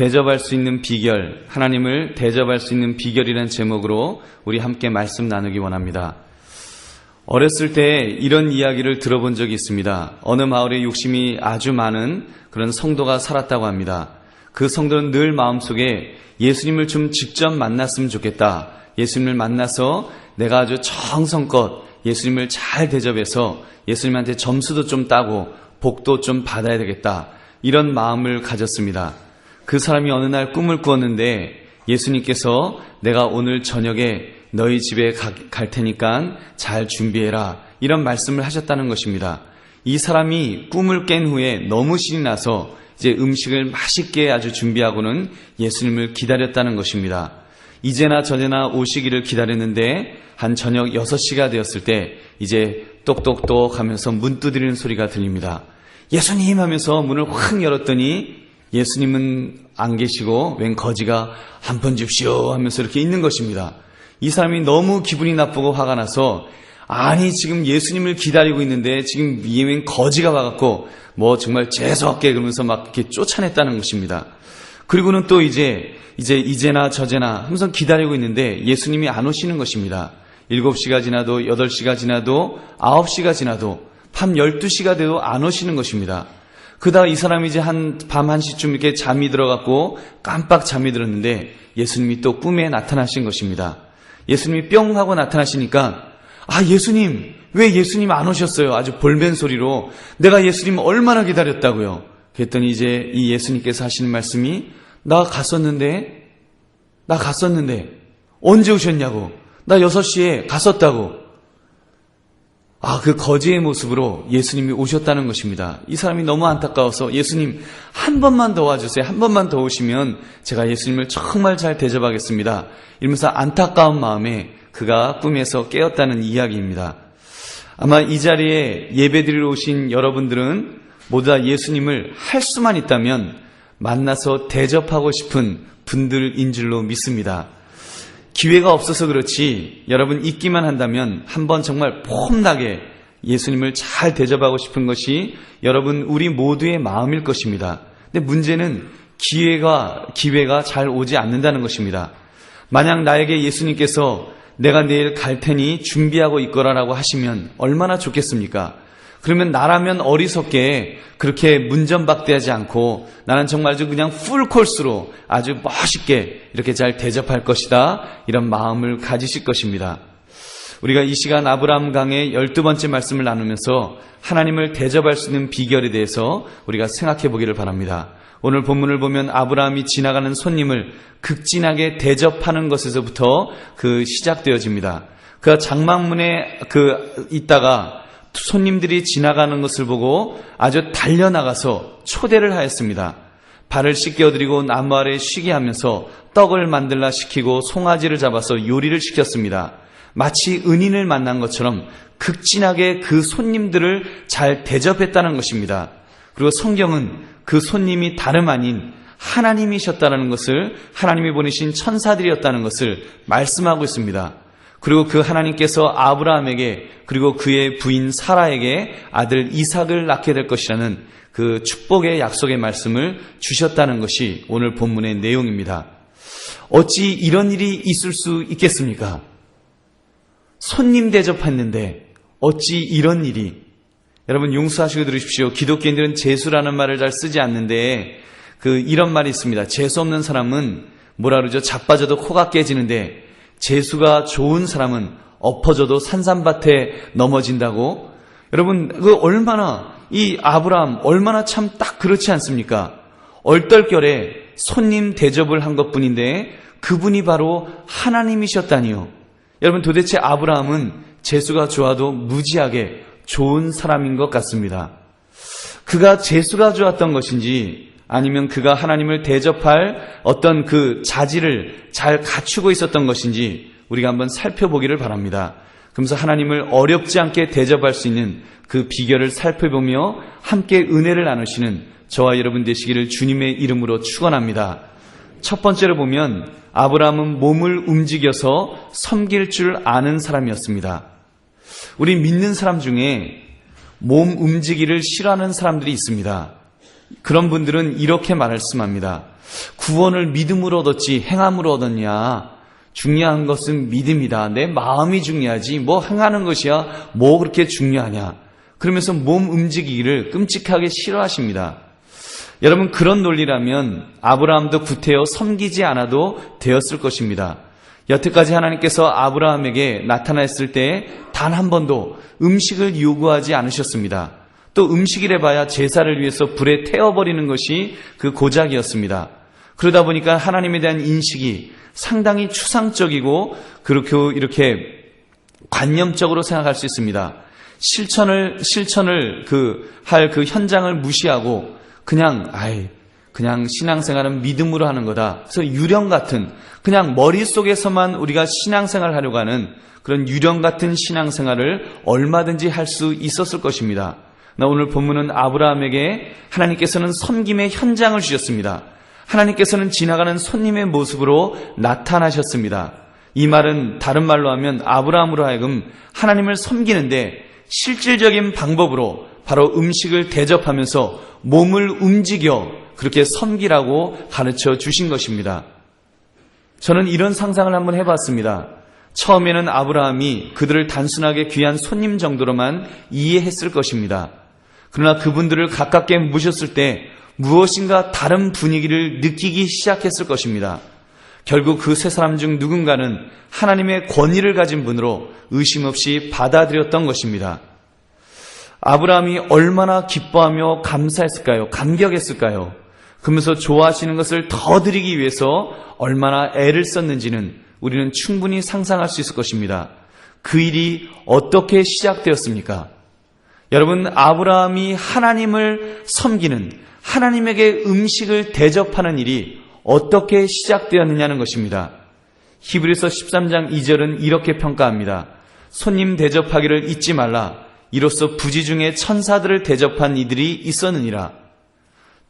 대접할 수 있는 비결, 하나님을 대접할 수 있는 비결이라는 제목으로 우리 함께 말씀 나누기 원합니다. 어렸을 때 이런 이야기를 들어본 적이 있습니다. 어느 마을에 욕심이 아주 많은 그런 성도가 살았다고 합니다. 그 성도는 늘 마음속에 예수님을 좀 직접 만났으면 좋겠다. 예수님을 만나서 내가 아주 정성껏 예수님을 잘 대접해서 예수님한테 점수도 좀 따고 복도 좀 받아야 되겠다. 이런 마음을 가졌습니다. 그 사람이 어느 날 꿈을 꾸었는데 예수님께서 내가 오늘 저녁에 너희 집에 갈 테니까 잘 준비해라. 이런 말씀을 하셨다는 것입니다. 이 사람이 꿈을 깬 후에 너무 신이 나서 이제 음식을 맛있게 아주 준비하고는 예수님을 기다렸다는 것입니다. 이제나 저제나 오시기를 기다렸는데 한 저녁 6시가 되었을 때 이제 똑똑똑 하면서 문 두드리는 소리가 들립니다. 예수님 하면서 문을 확 열었더니 예수님은 안 계시고 웬 거지가 한 번 줍시오 하면서 이렇게 있는 것입니다. 이 사람이 너무 기분이 나쁘고 화가 나서 아니 지금 예수님을 기다리고 있는데 지금 웬 거지가 와갖고 뭐 정말 재수없게 그러면서 막 이렇게 쫓아냈다는 것입니다. 그리고는 또 이제나 저제나 항상 기다리고 있는데 예수님이 안 오시는 것입니다. 7시가 지나도 8시가 지나도 9시가 지나도 밤 12시가 돼도 안 오시는 것입니다. 그러다가 이 사람이 이제 밤 1시쯤 이렇게 잠이 들어갔고 깜빡 잠이 들었는데 예수님이 또 꿈에 나타나신 것입니다. 예수님이 뿅 하고 나타나시니까 예수님 왜 예수님 안 오셨어요? 아주 볼멘 소리로 내가 예수님 얼마나 기다렸다고요. 그랬더니 이제 이 예수님께서 하시는 말씀이 나 갔었는데 언제 오셨냐고. 나 6시에 갔었다고. 그 거지의 모습으로 예수님이 오셨다는 것입니다. 이 사람이 너무 안타까워서 예수님 한 번만 더 와주세요. 한 번만 더 오시면 제가 예수님을 정말 잘 대접하겠습니다. 이러면서 안타까운 마음에 그가 꿈에서 깨었다는 이야기입니다. 아마 이 자리에 예배드리러 오신 여러분들은 모두 다 예수님을 할 수만 있다면 만나서 대접하고 싶은 분들인 줄로 믿습니다. 기회가 없어서 그렇지 여러분 있기만 한다면 한번 정말 폼나게 예수님을 잘 대접하고 싶은 것이 여러분 우리 모두의 마음일 것입니다. 근데 문제는 기회가 잘 오지 않는다는 것입니다. 만약 나에게 예수님께서 내가 내일 갈 테니 준비하고 있거라라고 하시면 얼마나 좋겠습니까? 그러면 나라면 어리석게 그렇게 문전박대하지 않고 나는 정말 아주 그냥 풀코스로 아주 멋있게 이렇게 잘 대접할 것이다. 이런 마음을 가지실 것입니다. 우리가 이 시간 아브라함 강의 12번째 말씀을 나누면서 하나님을 대접할 수 있는 비결에 대해서 우리가 생각해 보기를 바랍니다. 오늘 본문을 보면 아브라함이 지나가는 손님을 극진하게 대접하는 것에서부터 시작되어집니다. 그가 장막문에 있다가 손님들이 지나가는 것을 보고 아주 달려나가서 초대를 하였습니다. 발을 씻겨드리고 나무 아래 쉬게 하면서 떡을 만들라 시키고 송아지를 잡아서 요리를 시켰습니다. 마치 은인을 만난 것처럼 극진하게 그 손님들을 잘 대접했다는 것입니다. 그리고 성경은 그 손님이 다름 아닌 하나님이셨다는 것을, 하나님이 보내신 천사들이었다는 것을 말씀하고 있습니다. 그리고 그 하나님께서 아브라함에게 그리고 그의 부인 사라에게 아들 이삭을 낳게 될 것이라는 그 축복의 약속의 말씀을 주셨다는 것이 오늘 본문의 내용입니다. 어찌 이런 일이 있을 수 있겠습니까? 손님 대접했는데 어찌 이런 일이. 여러분 용서하시고 들으십시오. 기독교인들은 재수라는 말을 잘 쓰지 않는데 이런 말이 있습니다. 재수 없는 사람은 뭐라 그러죠? 자빠져도 코가 깨지는데 재수가 좋은 사람은 엎어져도 산산밭에 넘어진다고. 여러분 이 아브라함 얼마나 참 딱 그렇지 않습니까? 얼떨결에 손님 대접을 한 것뿐인데 그분이 바로 하나님이셨다니요. 여러분 도대체 아브라함은 재수가 좋아도 무지하게 좋은 사람인 것 같습니다. 그가 재수가 좋았던 것인지 아니면 그가 하나님을 대접할 어떤 그 자질을 잘 갖추고 있었던 것인지 우리가 한번 살펴보기를 바랍니다. 그러면서 하나님을 어렵지 않게 대접할 수 있는 그 비결을 살펴보며 함께 은혜를 나누시는 저와 여러분 되시기를 주님의 이름으로 축원합니다. 첫 번째로 보면 아브라함은 몸을 움직여서 섬길 줄 아는 사람이었습니다. 우리 믿는 사람 중에 몸 움직이기를 싫어하는 사람들이 있습니다. 그런 분들은 이렇게 말씀합니다. 구원을 믿음으로 얻었지 행함으로 얻었냐? 중요한 것은 믿음이다. 내 마음이 중요하지 뭐 행하는 것이야 뭐 그렇게 중요하냐? 그러면서 몸 움직이기를 끔찍하게 싫어하십니다. 여러분, 그런 논리라면 아브라함도 구태여 섬기지 않아도 되었을 것입니다. 여태까지 하나님께서 아브라함에게 나타났을 때 단 한 번도 음식을 요구하지 않으셨습니다. 또 음식이래 봐야 제사를 위해서 불에 태워버리는 것이 그 고작이었습니다. 그러다 보니까 하나님에 대한 인식이 상당히 추상적이고 그렇게 이렇게 관념적으로 생각할 수 있습니다. 실천을 할 그 현장을 무시하고 그냥 신앙생활은 믿음으로 하는 거다. 그래서 유령 같은 그냥 머릿속에서만 우리가 신앙생활을 하려고 하는 그런 유령 같은 신앙생활을 얼마든지 할 수 있었을 것입니다. 오늘 본문은 아브라함에게 하나님께서는 섬김의 현장을 주셨습니다. 하나님께서는 지나가는 손님의 모습으로 나타나셨습니다. 이 말은 다른 말로 하면 아브라함으로 하여금 하나님을 섬기는데 실질적인 방법으로 바로 음식을 대접하면서 몸을 움직여 그렇게 섬기라고 가르쳐 주신 것입니다. 저는 이런 상상을 한번 해봤습니다. 처음에는 아브라함이 그들을 단순하게 귀한 손님 정도로만 이해했을 것입니다. 그러나 그분들을 가깝게 모셨을 때 무엇인가 다른 분위기를 느끼기 시작했을 것입니다. 결국 그 세 사람 중 누군가는 하나님의 권위를 가진 분으로 의심 없이 받아들였던 것입니다. 아브라함이 얼마나 기뻐하며 감사했을까요? 감격했을까요? 그러면서 좋아하시는 것을 더 드리기 위해서 얼마나 애를 썼는지는 우리는 충분히 상상할 수 있을 것입니다. 그 일이 어떻게 시작되었습니까? 여러분, 아브라함이 하나님을 섬기는, 하나님에게 음식을 대접하는 일이 어떻게 시작되었느냐는 것입니다. 히브리서 13장 2절은 이렇게 평가합니다. 손님 대접하기를 잊지 말라. 이로써 부지 중에 천사들을 대접한 이들이 있었느니라.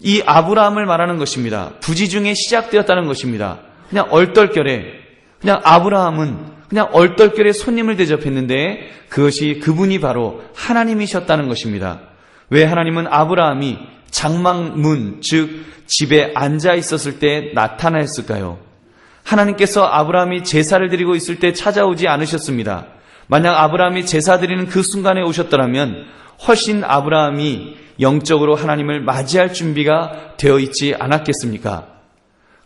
이 아브라함을 말하는 것입니다. 부지 중에 시작되었다는 것입니다. 그냥 얼떨결에 아브라함은 그냥 얼떨결에 손님을 대접했는데 그분이 바로 하나님이셨다는 것입니다. 왜 하나님은 아브라함이 장막문, 즉 집에 앉아 있었을 때 나타나셨을까요? 하나님께서 아브라함이 제사를 드리고 있을 때 찾아오지 않으셨습니다. 만약 아브라함이 제사 드리는 그 순간에 오셨더라면 훨씬 아브라함이 영적으로 하나님을 맞이할 준비가 되어 있지 않았겠습니까?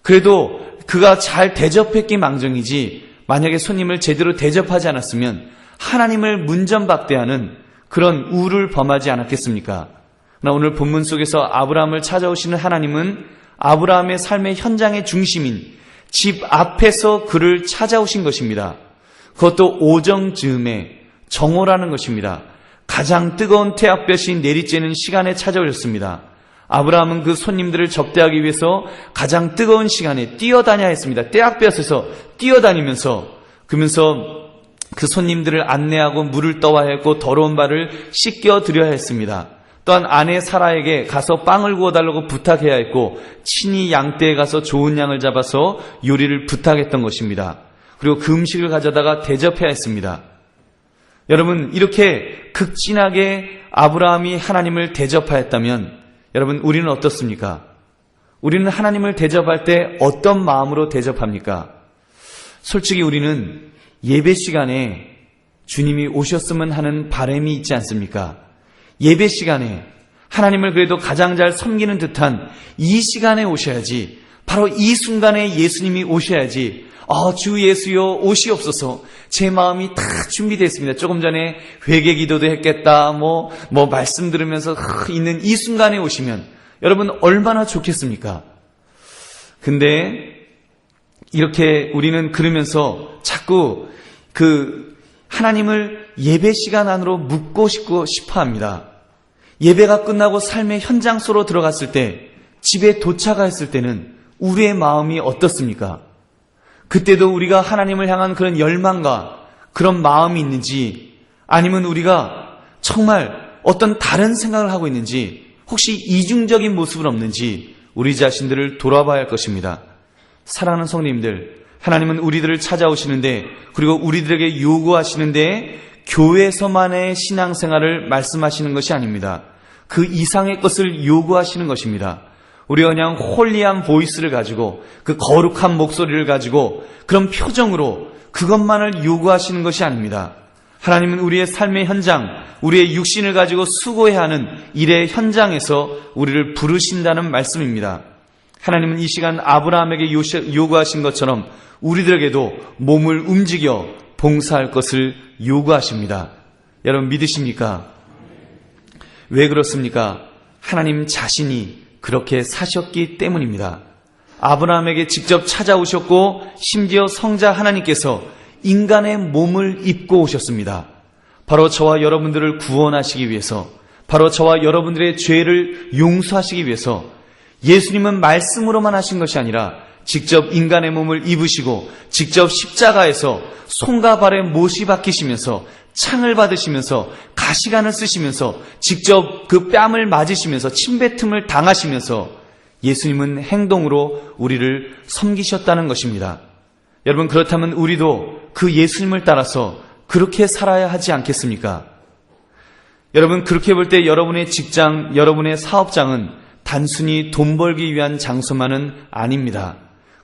그래도 그가 잘 대접했기 망정이지 만약에 손님을 제대로 대접하지 않았으면 하나님을 문전박대하는 그런 우를 범하지 않았겠습니까? 그러나 오늘 본문 속에서 아브라함을 찾아오시는 하나님은 아브라함의 삶의 현장의 중심인 집 앞에서 그를 찾아오신 것입니다. 그것도 오정 즈음에 정오라는 것입니다. 가장 뜨거운 태양볕이 내리쬐는 시간에 찾아오셨습니다. 아브라함은 그 손님들을 접대하기 위해서 가장 뜨거운 시간에 뛰어다녀야 했습니다. 태양볕에서 뛰어다니면서 그러면서 그 손님들을 안내하고 물을 떠와야 했고 더러운 발을 씻겨 드려야 했습니다. 또한 아내 사라에게 가서 빵을 구워달라고 부탁해야 했고 친히 양떼에 가서 좋은 양을 잡아서 요리를 부탁했던 것입니다. 그리고 그 음식을 가져다가 대접해야 했습니다. 여러분, 이렇게 극진하게 아브라함이 하나님을 대접하였다면 여러분, 우리는 어떻습니까? 우리는 하나님을 대접할 때 어떤 마음으로 대접합니까? 솔직히 우리는 예배 시간에 주님이 오셨으면 하는 바람이 있지 않습니까? 예배 시간에 하나님을 그래도 가장 잘 섬기는 듯한 이 시간에 오셔야지, 바로 이 순간에 예수님이 오셔야지, 주 예수여 오시옵소서, 제 마음이 다 준비되어 있습니다. 조금 전에 회개 기도도 했겠다, 말씀 들으면서 있는 이 순간에 오시면 여러분 얼마나 좋겠습니까? 근데 이렇게 우리는 그러면서 자꾸 하나님을 예배 시간 안으로 묻고 싶어 합니다. 예배가 끝나고 삶의 현장 속으로 들어갔을 때, 집에 도착했을 때는 우리의 마음이 어떻습니까? 그때도 우리가 하나님을 향한 그런 열망과 그런 마음이 있는지, 아니면 우리가 정말 어떤 다른 생각을 하고 있는지, 혹시 이중적인 모습은 없는지 우리 자신들을 돌아봐야 할 것입니다. 사랑하는 성도님들, 하나님은 우리들을 찾아오시는데, 그리고 우리들에게 요구하시는데 교회에서만의 신앙생활을 말씀하시는 것이 아닙니다. 그 이상의 것을 요구하시는 것입니다. 우리가 그냥 홀리한 보이스를 가지고 그 거룩한 목소리를 가지고 그런 표정으로 그것만을 요구하시는 것이 아닙니다. 하나님은 우리의 삶의 현장, 우리의 육신을 가지고 수고해야 하는 일의 현장에서 우리를 부르신다는 말씀입니다. 하나님은 이 시간 아브라함에게 요구하신 것처럼 우리들에게도 몸을 움직여 봉사할 것을 요구하십니다. 여러분 믿으십니까? 왜 그렇습니까? 하나님 자신이 그렇게 사셨기 때문입니다. 아브라함에게 직접 찾아오셨고 심지어 성자 하나님께서 인간의 몸을 입고 오셨습니다. 바로 저와 여러분들을 구원하시기 위해서, 바로 저와 여러분들의 죄를 용서하시기 위해서 예수님은 말씀으로만 하신 것이 아니라 직접 인간의 몸을 입으시고 직접 십자가에서 손과 발에 못이 박히시면서 창을 받으시면서 가시관을 쓰시면서 직접 그 뺨을 맞으시면서 침뱉음을 당하시면서 예수님은 행동으로 우리를 섬기셨다는 것입니다. 여러분 그렇다면 우리도 그 예수님을 따라서 그렇게 살아야 하지 않겠습니까? 여러분 그렇게 볼 때 여러분의 직장, 여러분의 사업장은 단순히 돈 벌기 위한 장소만은 아닙니다.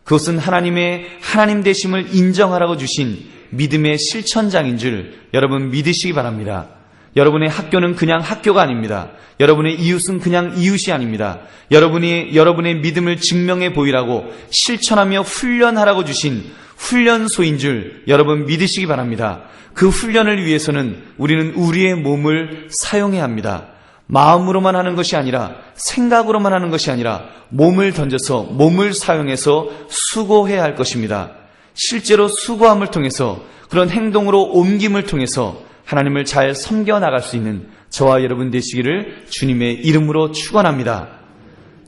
그것은 하나님 되심을 인정하라고 주신 믿음의 실천장인 줄 여러분 믿으시기 바랍니다. 여러분의 학교는 그냥 학교가 아닙니다. 여러분의 이웃은 그냥 이웃이 아닙니다. 여러분의 믿음을 증명해 보이라고 실천하며 훈련하라고 주신 훈련소인 줄 여러분 믿으시기 바랍니다. 그 훈련을 위해서는 우리는 우리의 몸을 사용해야 합니다. 마음으로만 하는 것이 아니라 생각으로만 하는 것이 아니라 몸을 던져서 몸을 사용해서 수고해야 할 것입니다. 실제로 수고함을 통해서 그런 행동으로 옮김을 통해서 하나님을 잘 섬겨 나갈 수 있는 저와 여러분 되시기를 주님의 이름으로 축원합니다.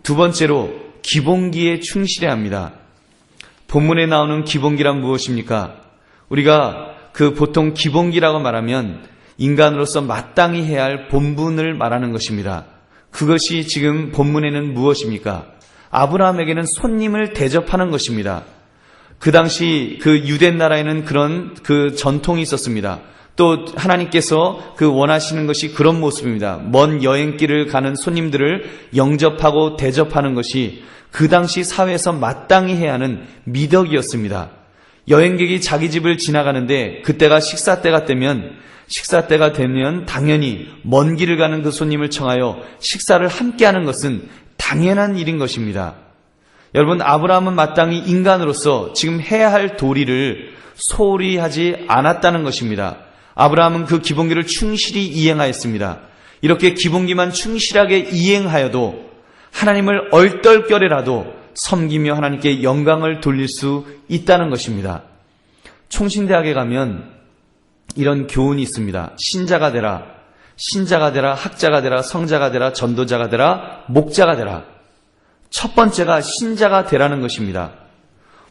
두 번째로 기본기에 충실해야 합니다. 본문에 나오는 기본기란 무엇입니까? 우리가 보통 기본기라고 말하면 인간으로서 마땅히 해야 할 본분을 말하는 것입니다. 그것이 지금 본문에는 무엇입니까? 아브라함에게는 손님을 대접하는 것입니다. 그 당시 유대 나라에는 그런 전통이 있었습니다. 또 하나님께서 원하시는 것이 그런 모습입니다. 먼 여행길을 가는 손님들을 영접하고 대접하는 것이 그 당시 사회에서 마땅히 해야 하는 미덕이었습니다. 여행객이 자기 집을 지나가는데 그때가 식사 때가 되면 당연히 먼 길을 가는 그 손님을 청하여 식사를 함께하는 것은 당연한 일인 것입니다. 여러분 아브라함은 마땅히 인간으로서 지금 해야 할 도리를 소홀히 하지 않았다는 것입니다. 아브라함은 그 기본기를 충실히 이행하였습니다. 이렇게 기본기만 충실하게 이행하여도 하나님을 얼떨결에라도 섬기며 하나님께 영광을 돌릴 수 있다는 것입니다. 총신대학에 가면 이런 교훈이 있습니다. 신자가 되라, 학자가 되라, 성자가 되라, 전도자가 되라, 목자가 되라. 첫 번째가 신자가 되라는 것입니다.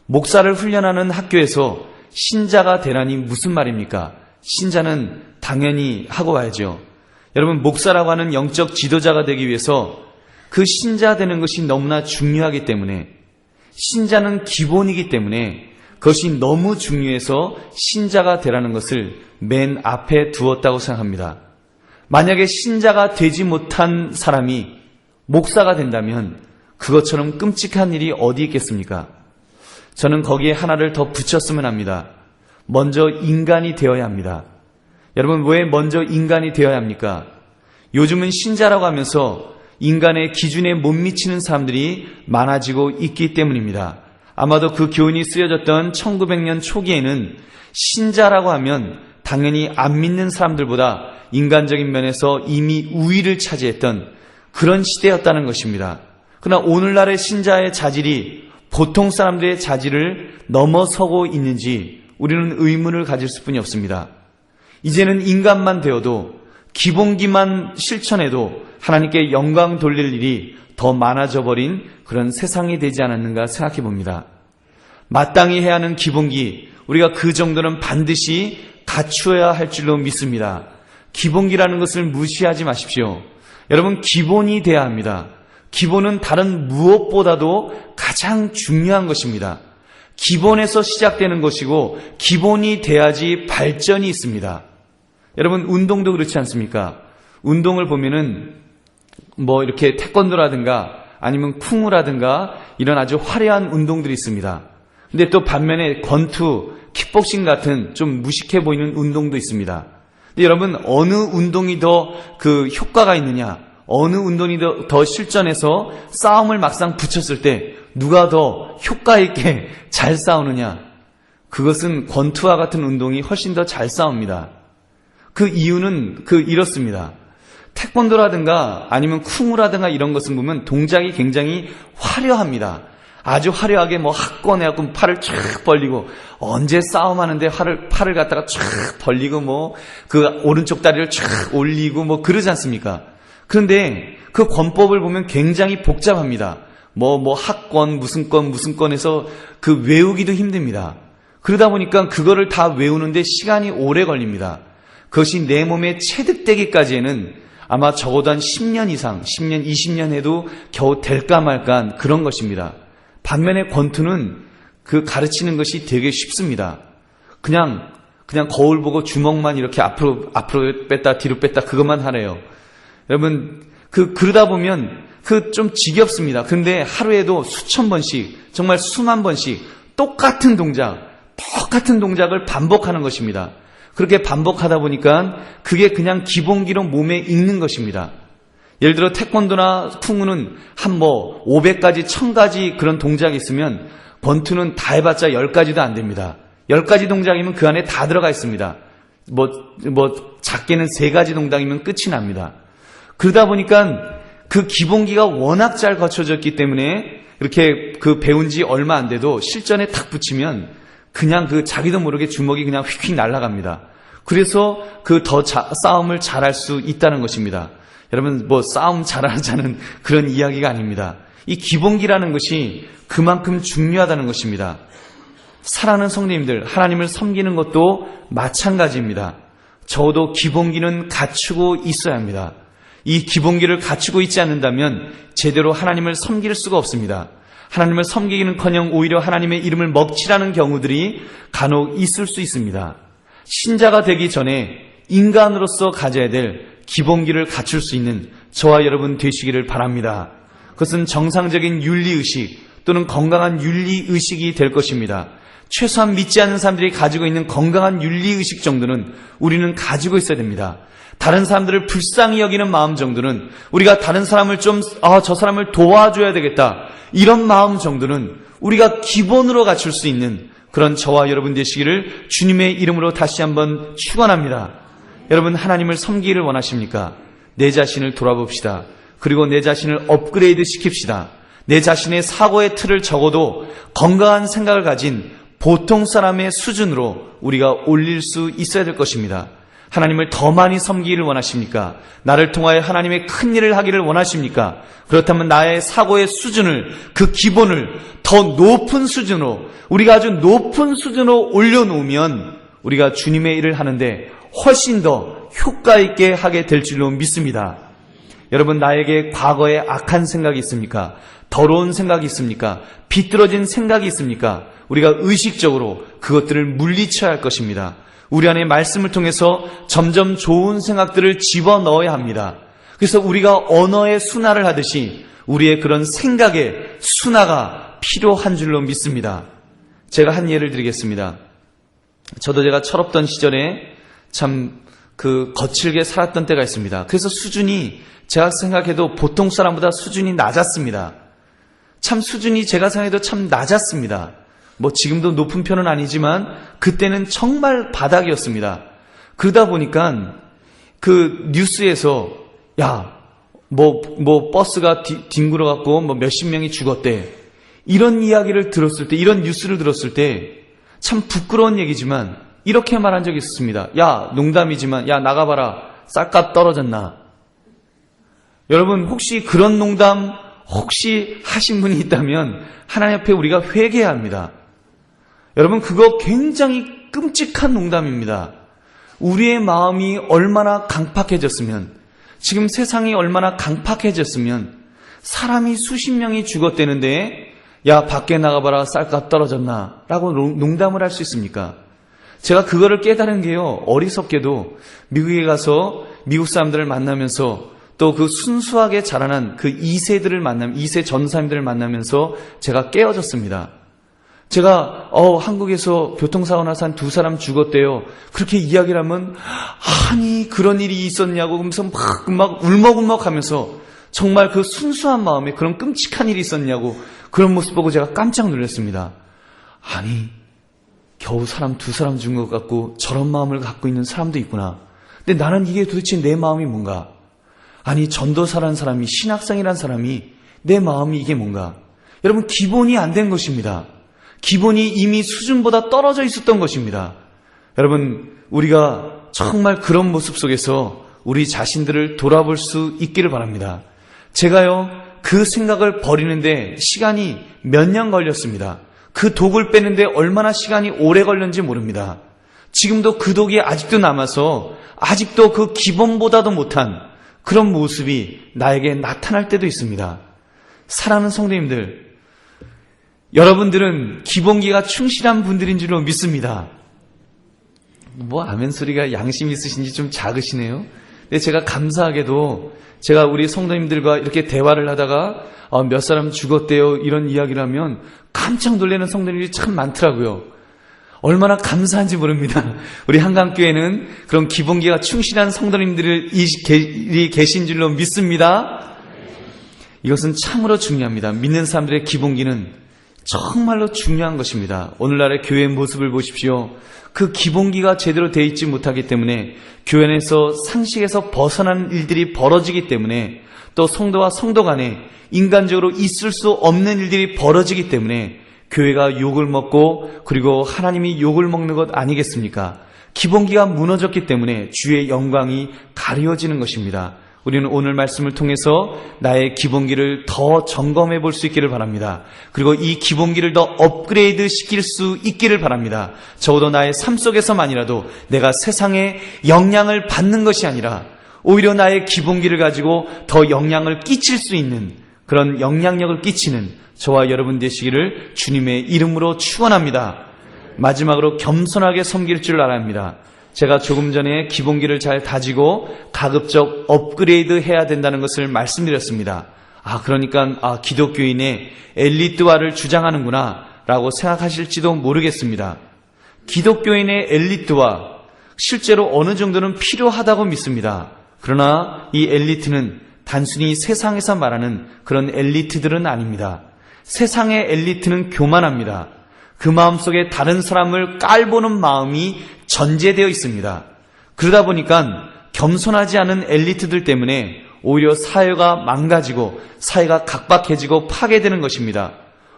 목사를 훈련하는 학교에서 신자가 되라니 무슨 말입니까? 신자는 당연히 하고 와야죠. 여러분 목사라고 하는 영적 지도자가 되기 위해서 그 신자 되는 것이 너무나 중요하기 때문에 신자는 기본이기 때문에 그것이 너무 중요해서 신자가 되라는 것을 맨 앞에 두었다고 생각합니다. 만약에 신자가 되지 못한 사람이 목사가 된다면 그것처럼 끔찍한 일이 어디 있겠습니까? 저는 거기에 하나를 더 붙였으면 합니다. 먼저 인간이 되어야 합니다. 여러분 왜 먼저 인간이 되어야 합니까? 요즘은 신자라고 하면서 인간의 기준에 못 미치는 사람들이 많아지고 있기 때문입니다. 아마도 그 교훈이 쓰여졌던 1900년 초기에는 신자라고 하면 당연히 안 믿는 사람들보다 인간적인 면에서 이미 우위를 차지했던 그런 시대였다는 것입니다. 그러나 오늘날의 신자의 자질이 보통 사람들의 자질을 넘어서고 있는지 우리는 의문을 가질 수뿐이 없습니다. 이제는 인간만 되어도 기본기만 실천해도 하나님께 영광 돌릴 일이 더 많아져 버린 그런 세상이 되지 않았는가 생각해 봅니다. 마땅히 해야 하는 기본기, 우리가 그 정도는 반드시 갖추어야 할 줄로 믿습니다. 기본기라는 것을 무시하지 마십시오. 여러분 기본이 돼야 합니다. 기본은 다른 무엇보다도 가장 중요한 것입니다. 기본에서 시작되는 것이고 기본이 돼야지 발전이 있습니다. 여러분 운동도 그렇지 않습니까? 운동을 보면은 이렇게 태권도라든가 아니면 쿵우라든가 이런 아주 화려한 운동들이 있습니다. 근데 또 반면에 권투, 킥복싱 같은 좀 무식해 보이는 운동도 있습니다. 근데 여러분, 어느 운동이 더 그 효과가 있느냐, 어느 운동이 더 실전에서 싸움을 막상 붙였을 때 누가 더 효과 있게 잘 싸우느냐, 그것은 권투와 같은 운동이 훨씬 더 잘 싸웁니다. 그 이유는 이렇습니다. 태권도라든가 아니면 쿵우라든가 이런 것을 보면 동작이 굉장히 화려합니다. 아주 화려하게 학권해갖고 팔을 쫙 벌리고, 언제 싸움하는데 팔을 갖다가 쫙 벌리고 오른쪽 다리를 쫙 올리고 그러지 않습니까? 그런데 그 권법을 보면 굉장히 복잡합니다. 학권, 무슨 권에서 외우기도 힘듭니다. 그러다 보니까 그거를 다 외우는데 시간이 오래 걸립니다. 그것이 내 몸에 체득되기까지에는 아마 적어도 한 10년 이상, 10년, 20년 해도 겨우 될까 말까 그런 것입니다. 반면에 권투는 가르치는 것이 되게 쉽습니다. 그냥 거울 보고 주먹만 이렇게 앞으로 뺐다 뒤로 뺐다 그것만 하래요. 여러분, 그러다 보면 좀 지겹습니다. 그런데 하루에도 수천 번씩, 정말 수만 번씩 똑같은 동작을 반복하는 것입니다. 그렇게 반복하다 보니까 그게 그냥 기본기로 몸에 익는 것입니다. 예를 들어 태권도나 쿵우는 한 500가지, 1000가지 그런 동작이 있으면 권투는 다 해봤자 10가지도 안 됩니다. 10가지 동작이면 그 안에 다 들어가 있습니다. 작게는 3가지 동작이면 끝이 납니다. 그러다 보니까 그 기본기가 워낙 잘 거쳐졌기 때문에 이렇게 배운 지 얼마 안 돼도 실전에 탁 붙이면 그냥 자기도 모르게 주먹이 그냥 휙휙 날아갑니다. 그래서 싸움을 잘할 수 있다는 것입니다. 여러분, 싸움 잘하자는 그런 이야기가 아닙니다. 이 기본기라는 것이 그만큼 중요하다는 것입니다. 사랑하는 성도님들, 하나님을 섬기는 것도 마찬가지입니다. 적어도 기본기는 갖추고 있어야 합니다. 이 기본기를 갖추고 있지 않는다면 제대로 하나님을 섬길 수가 없습니다. 하나님을 섬기기는커녕 오히려 하나님의 이름을 먹칠하는 경우들이 간혹 있을 수 있습니다. 신자가 되기 전에 인간으로서 가져야 될 기본기를 갖출 수 있는 저와 여러분 되시기를 바랍니다. 그것은 정상적인 윤리의식 또는 건강한 윤리의식이 될 것입니다. 최소한 믿지 않는 사람들이 가지고 있는 건강한 윤리의식 정도는 우리는 가지고 있어야 됩니다. 다른 사람들을 불쌍히 여기는 마음 정도는, 우리가 다른 사람을 저 사람을 도와줘야 되겠다, 이런 마음 정도는 우리가 기본으로 갖출 수 있는 그런 저와 여러분 되시기를 주님의 이름으로 다시 한번 축원합니다. 여러분, 하나님을 섬기기를 원하십니까? 내 자신을 돌아봅시다. 그리고 내 자신을 업그레이드 시킵시다. 내 자신의 사고의 틀을 적어도 건강한 생각을 가진 보통 사람의 수준으로 우리가 올릴 수 있어야 될 것입니다. 하나님을 더 많이 섬기기를 원하십니까? 나를 통하여 하나님의 큰 일을 하기를 원하십니까? 그렇다면 나의 사고의 수준을, 그 기본을 더 높은 수준으로, 우리가 아주 높은 수준으로 올려놓으면 우리가 주님의 일을 하는데 훨씬 더 효과 있게 하게 될 줄로 믿습니다. 여러분, 나에게 과거에 악한 생각이 있습니까? 더러운 생각이 있습니까? 비뚤어진 생각이 있습니까? 우리가 의식적으로 그것들을 물리쳐야 할 것입니다. 우리 안에 말씀을 통해서 점점 좋은 생각들을 집어넣어야 합니다. 그래서 우리가 언어의 순화를 하듯이 우리의 그런 생각의 순화가 필요한 줄로 믿습니다. 제가 한 예를 드리겠습니다. 저도 제가 철없던 시절에 참 거칠게 살았던 때가 있습니다. 그래서 수준이 제가 생각해도 보통 사람보다 수준이 낮았습니다. 참 수준이 제가 생각해도 참 낮았습니다. 지금도 높은 편은 아니지만 그때는 정말 바닥이었습니다. 그러다 보니까 뉴스에서 버스가 뒹굴어갖고 몇십 명이 죽었대, 이런 이야기를 들었을 때, 이런 뉴스를 들었을 때 참 부끄러운 얘기지만 이렇게 말한 적이 있었습니다. 농담이지만 나가봐라, 쌀값 떨어졌나. 여러분, 혹시 그런 농담 혹시 하신 분이 있다면 하나님 앞에 우리가 회개해야 합니다. 여러분, 그거 굉장히 끔찍한 농담입니다. 우리의 마음이 얼마나 강팍해졌으면, 지금 세상이 얼마나 강팍해졌으면 사람이 수십 명이 죽었대는데 밖에 나가봐라, 쌀값 떨어졌나 라고 농담을 할 수 있습니까? 제가 그거를 깨달은 게요, 어리석게도 미국에 가서 미국 사람들을 만나면서 또 그 순수하게 자라난 그 2세 전사님들을 만나면서 제가 깨어졌습니다. 제가 한국에서 교통사고 나서 한 2사람 죽었대요. 그렇게 이야기를 하면 아니 그런 일이 있었냐고 그러면서 막 울먹울먹하면서 정말 그 순수한 마음에 그런 끔찍한 일이 있었냐고 그런 모습 보고 제가 깜짝 놀랐습니다. 아니 겨우 사람 2사람 죽은 것 같고 저런 마음을 갖고 있는 사람도 있구나. 근데 나는 이게 도대체 내 마음이 뭔가? 아니 전도사라는 사람이, 신학생이라는 사람이 내 마음이 이게 뭔가? 여러분 기본이 안 된 것입니다. 기본이 이미 수준보다 떨어져 있었던 것입니다. 여러분 우리가 정말 그런 모습 속에서 우리 자신들을 돌아볼 수 있기를 바랍니다. 제가요 그 생각을 버리는데 시간이 몇 년 걸렸습니다. 그 독을 빼는데 얼마나 시간이 오래 걸렸는지 모릅니다. 지금도 그 독이 아직도 남아서 아직도 그 기본보다도 못한 그런 모습이 나에게 나타날 때도 있습니다. 사랑하는 성도님들, 여러분들은 기본기가 충실한 분들인 줄로 믿습니다. 아멘 소리가 양심 있으신지 좀 작으시네요. 근데 제가 감사하게도 제가 우리 성도님들과 이렇게 대화를 하다가 몇 사람 죽었대요 이런 이야기를 하면 깜짝 놀라는 성도님들이 참 많더라고요. 얼마나 감사한지 모릅니다. 우리 한강교회는 그런 기본기가 충실한 성도님들이 계신 줄로 믿습니다. 이것은 참으로 중요합니다. 믿는 사람들의 기본기는 정말로 중요한 것입니다. 오늘날의 교회의 모습을 보십시오. 그 기본기가 제대로 되어 있지 못하기 때문에 교회 안에서 상식에서 벗어나는 일들이 벌어지기 때문에 또 성도와 성도 간에 인간적으로 있을 수 없는 일들이 벌어지기 때문에 교회가 욕을 먹고 그리고 하나님이 욕을 먹는 것 아니겠습니까? 기본기가 무너졌기 때문에 주의 영광이 가려지는 것입니다. 우리는 오늘 말씀을 통해서 나의 기본기를 더 점검해 볼 수 있기를 바랍니다. 그리고 이 기본기를 더 업그레이드 시킬 수 있기를 바랍니다. 적어도 나의 삶 속에서만이라도 내가 세상에 영향을 받는 것이 아니라 오히려 나의 기본기를 가지고 더 영향을 끼칠 수 있는 그런 영향력을 끼치는 저와 여러분 되시기를 주님의 이름으로 축원합니다. 마지막으로 겸손하게 섬길 줄 알아야 합니다. 제가 조금 전에 기본기를 잘 다지고 가급적 업그레이드 해야 된다는 것을 말씀드렸습니다. 그러니까 기독교인의 엘리트화를 주장하는구나 라고 생각하실지도 모르겠습니다. 기독교인의 엘리트화 실제로 어느 정도는 필요하다고 믿습니다. 그러나 이 엘리트는 단순히 세상에서 말하는 그런 엘리트들은 아닙니다. 세상의 엘리트는 교만합니다. 그 마음속에 다른 사람을 깔보는 마음이 전제되어 있습니다. 그러다 보니까 겸손하지 않은 엘리트들 때문에 오히려 사회가 망가지고 사회가 각박해지고 파괴되는 것입니다.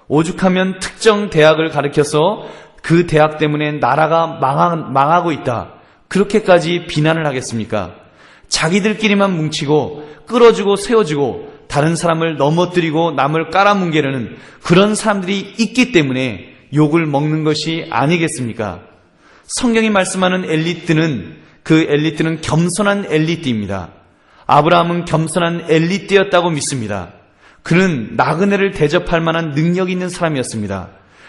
오죽하면 특정 대학을 가리켜서 그 대학 때문에 나라가 망하고 있다. 그렇게까지 비난을 하겠습니까? 자기들끼리만 뭉치고 끌어주고 세워주고 다른 사람을 넘어뜨리고 남을 깔아뭉개려는 그런 사람들이 있기 때문에 욕을 먹는 것이 아니겠습니까? 성경이 말씀하는 엘리트는 그 엘리트는 겸손한 엘리트입니다. 아브라함은 겸손한 엘리트였다고 믿습니다. 그는 나그네를 대접할 만한 능력이 있는 사람이었습니다.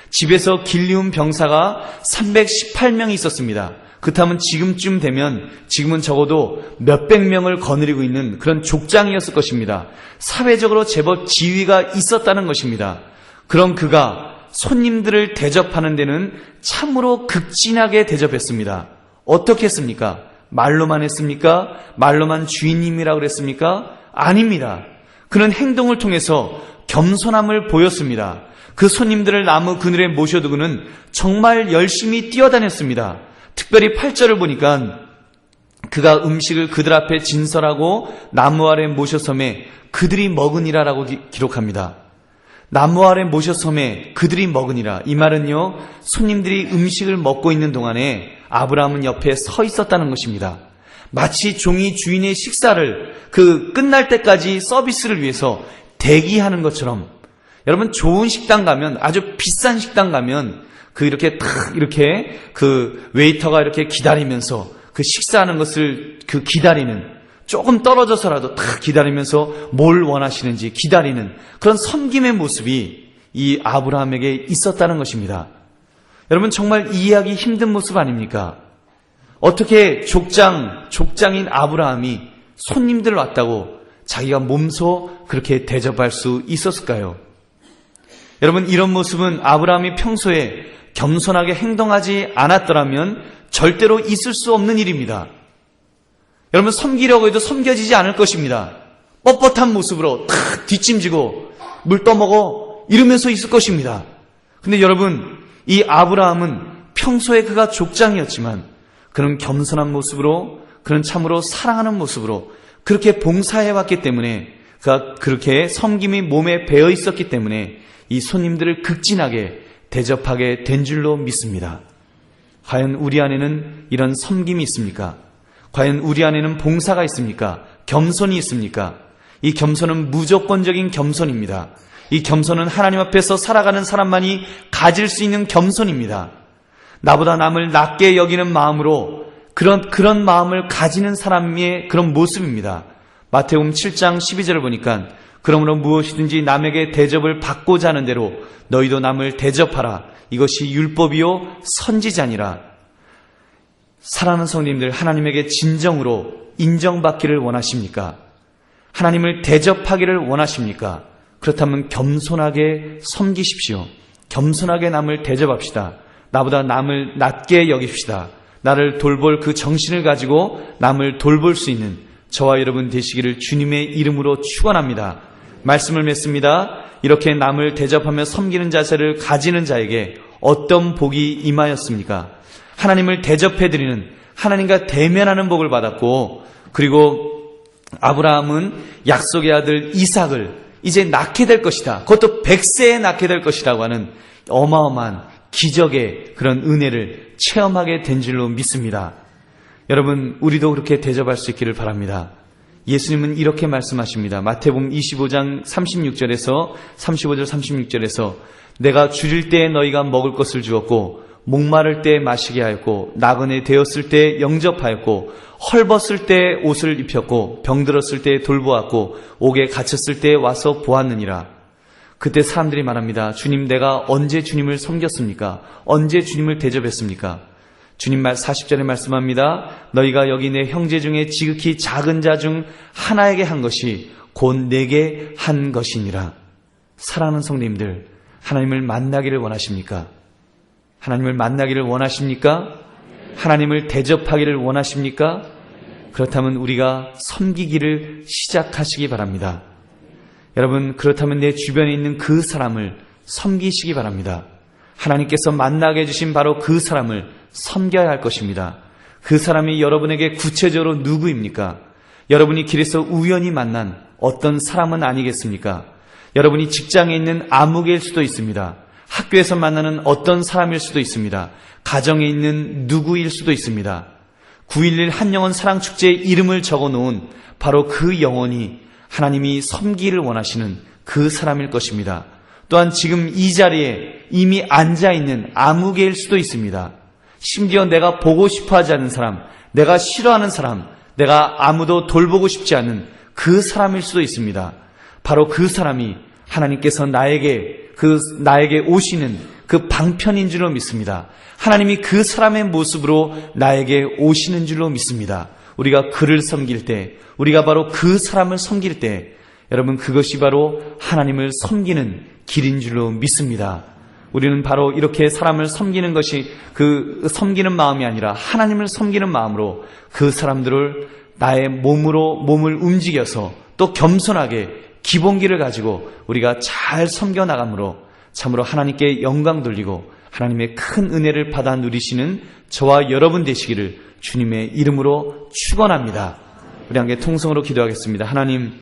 집에서 길리움 병사가 318명이 있었습니다. 그렇다면 지금쯤 되면 지금은 적어도 몇백 명을 거느리고 있는 그런 족장이었을 것입니다. 사회적으로 제법 지위가 있었다는 것입니다. 그런 그가 손님들을 대접하는 데는 참으로 극진하게 대접했습니다. 어떻게 했습니까? 말로만 했습니까? 말로만 주인님이라고 그랬습니까? 아닙니다. 그는 행동을 통해서 겸손함을 보였습니다. 그 손님들을 나무 그늘에 모셔두고는 정말 열심히 뛰어다녔습니다. 특별히 8절을 보니까 그가 음식을 그들 앞에 진설하고 나무 아래 모셔섬에 그들이 먹으니라라고 기록합니다. 나무 아래 모셔섬에 그들이 먹으니라. 이 말은요, 손님들이 음식을 먹고 있는 동안에 아브라함은 옆에 서 있었다는 것입니다. 마치 종이 주인의 식사를 끝날 때까지 서비스를 위해서 대기하는 것처럼, 여러분 좋은 식당 가면, 아주 비싼 식당 가면 이렇게 웨이터가 이렇게 기다리면서 그 식사하는 것을 기다리는, 조금 떨어져서라도 탁 기다리면서 뭘 원하시는지 기다리는 그런 섬김의 모습이 이 아브라함에게 있었다는 것입니다. 여러분 정말 이해하기 힘든 모습 아닙니까? 어떻게 족장인 아브라함이 손님들 왔다고 자기가 몸소 그렇게 대접할 수 있었을까요? 여러분, 이런 모습은 아브라함이 평소에 겸손하게 행동하지 않았더라면 절대로 있을 수 없는 일입니다. 여러분, 섬기려고 해도 섬겨지지 않을 것입니다. 뻣뻣한 모습으로 탁 뒷짐지고 물 떠먹어 이러면서 있을 것입니다. 근데 여러분, 이 아브라함은 평소에 그가 족장이었지만 그는 겸손한 모습으로, 그는 참으로 사랑하는 모습으로 그렇게 봉사해왔기 때문에, 그가 그렇게 섬김이 몸에 배어 있었기 때문에 이 손님들을 극진하게 대접하게 된 줄로 믿습니다. 과연 우리 안에는 이런 섬김이 있습니까? 과연 우리 안에는 봉사가 있습니까? 겸손이 있습니까? 이 겸손은 무조건적인 겸손입니다. 이 겸손은 하나님 앞에서 살아가는 사람만이 가질 수 있는 겸손입니다. 나보다 남을 낮게 여기는 마음으로 그런 마음을 가지는 사람의 그런 모습입니다. 마태복음 7장 12절을 보니까 그러므로 무엇이든지 남에게 대접을 받고자 하는 대로 너희도 남을 대접하라. 이것이 율법이요 선지자니라. 사랑하는 성도님들, 하나님에게 진정으로 인정받기를 원하십니까? 하나님을 대접하기를 원하십니까? 그렇다면 겸손하게 섬기십시오. 겸손하게 남을 대접합시다. 나보다 남을 낮게 여깁시다. 나를 돌볼 그 정신을 가지고 남을 돌볼 수 있는 저와 여러분 되시기를 주님의 이름으로 축원합니다. 말씀을 맺습니다. 이렇게 남을 대접하며 섬기는 자세를 가지는 자에게 어떤 복이 임하였습니까? 하나님을 대접해드리는, 하나님과 대면하는 복을 받았고, 그리고 아브라함은 약속의 아들 이삭을 이제 낳게 될 것이다. 그것도 100세에 낳게 될 것이라고 하는 어마어마한 기적의 그런 은혜를 체험하게 된 줄로 믿습니다. 여러분, 우리도 그렇게 대접할 수 있기를 바랍니다. 예수님은 이렇게 말씀하십니다. 마태복음 25장 36절에서 35절 36절에서 내가 줄일 때 너희가 먹을 것을 주었고 목마를 때 마시게 하였고 나그네 되었을 때 영접하였고 헐벗을 때 옷을 입혔고 병들었을 때 돌보았고 옥에 갇혔을 때 와서 보았느니라. 그때 사람들이 말합니다. 주님, 내가 언제 주님을 섬겼습니까? 언제 주님을 대접했습니까? 주님 40절에 말씀합니다. 너희가 여기 내 형제 중에 지극히 작은 자 중 하나에게 한 것이 곧 내게 한 것이니라. 사랑하는 성도님들, 하나님을 만나기를 원하십니까? 하나님을 만나기를 원하십니까? 하나님을 대접하기를 원하십니까? 그렇다면 우리가 섬기기를 시작하시기 바랍니다. 여러분, 그렇다면 내 주변에 있는 그 사람을 섬기시기 바랍니다. 하나님께서 만나게 해주신 바로 그 사람을 섬겨야 할 것입니다. 그 사람이 여러분에게 구체적으로 누구입니까? 여러분이 길에서 우연히 만난 어떤 사람은 아니겠습니까? 여러분이 직장에 있는 아무개일 수도 있습니다. 학교에서 만나는 어떤 사람일 수도 있습니다. 가정에 있는 누구일 수도 있습니다. 9.11 한영원 사랑축제에 이름을 적어놓은 바로 그 영혼이 하나님이 섬기를 원하시는 그 사람일 것입니다. 또한 지금 이 자리에 이미 앉아있는 아무개일 수도 있습니다. 심지어 내가 보고 싶어하지 않는 사람, 내가 싫어하는 사람, 내가 아무도 돌보고 싶지 않은 그 사람일 수도 있습니다. 바로 그 사람이 하나님께서 나에게 오시는 그 방편인 줄로 믿습니다. 하나님이 그 사람의 모습으로 나에게 오시는 줄로 믿습니다. 우리가 그를 섬길 때, 우리가 바로 그 사람을 섬길 때, 여러분, 그것이 바로 하나님을 섬기는 길인 줄로 믿습니다. 우리는 바로 이렇게 사람을 섬기는 것이 그 섬기는 마음이 아니라 하나님을 섬기는 마음으로 그 사람들을 나의 몸을 움직여서 또 겸손하게 기본기를 가지고 우리가 잘 섬겨 나감으로 참으로 하나님께 영광 돌리고 하나님의 큰 은혜를 받아 누리시는 저와 여러분 되시기를 주님의 이름으로 축원합니다. 우리 함께 통성으로 기도하겠습니다. 하나님,